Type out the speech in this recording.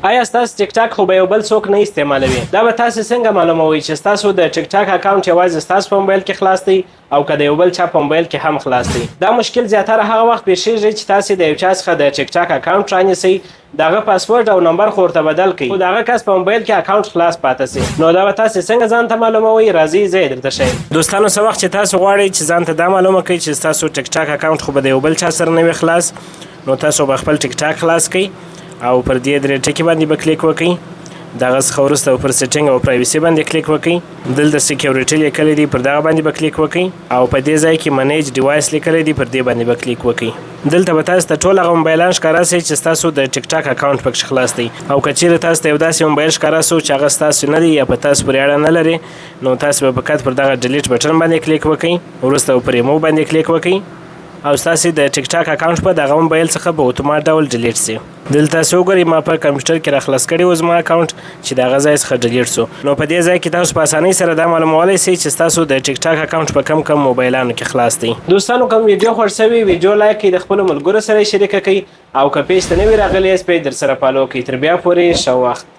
آیا ستاسو ټیک ټاک خو به یو بل څوک نه استعمالوي؟ دا به تاسو څنګه معلوموئ چې ستاسو د ټیک ټاک اکاونټ یوازې ستاسو په موبایل کې خلاص دی او که د یو بل چا په موبایل کې هم خلاص دی؟ دا مشکل زیاتره هغه وخت پیښیږي چې تاسو د یو چا څخه د ټیک ټاک اکاونټ رانیسئ، دغه پاسورډ او نمبر خو ورته بدل کړئ، خو دغه کس په موبایل کې اکاونټ خلاص پاتې سي. نو دا به تاسو څنګه ځان ته معلوموئ؟ راځئ زه یې درته ښیم. دوستانو څه وخت چې تاسو غواړئ چې ځان ته دا معلومه کړئ چې ستاسو ټیک ټاک اکاونټ خو به د یو بل چا سره نه وي خلاص، نو تاسو به خپل ټیک ټاک خلاص کړئ او پر دې درې ټکي باندې به کلیک وکړئ. دغه څخه وروسته پر سیټینګ او پرایوسي باندې کلیک وکړئ. دلته سکیورټي لیکلی دی، پر دغه باندې به کلیک وکړئ او په دې ځای کې منیج ډیوایس لیکلی دی، پر دې باندې به کلیک وکړئ. دلته به تاسو ته ټول هغه موبایلان ښکاره سي چې ستاسو د ټیک ټاک اکاونټ پکښې خلاص دی، او که چیرې تاسو ته یو داسې موبایل ښکاره سو چې هغه ستاسو نه دی یا په تاسو پورې اړه نه لري، نو تاسو به فقط پر دغه ډیلیټ بټن باندې کلیک وکړئ، وروسته پر ریموو باندې کلیک وکړئ او ستاسو د ټیک ټاک اکاونټ په دغه موبایل څخه به اتومات ډول ډیلیټ سي. دلته تاسو وګورئ ما په کمپیوټر کې راخلاص کړی و زما اکاونټ چې د هغه ځای څخه ډیلیټ سو. نو په دې ځای کې تاسو په اسانۍ سره دا معلومولی سئ چې ستاسو د ټیک ټاک اکاونټ په کم موبایلانو کې خلاص دی. دوستانو کوم ویډیو خوښ شوی ویډیو لایک کړئ، د خپلو ملګرو سره یې شریکه کړئ او که پیج ته نوي راغلي یاست پرې درسره فالو کړئ. تر بیا پورې ښه وخت.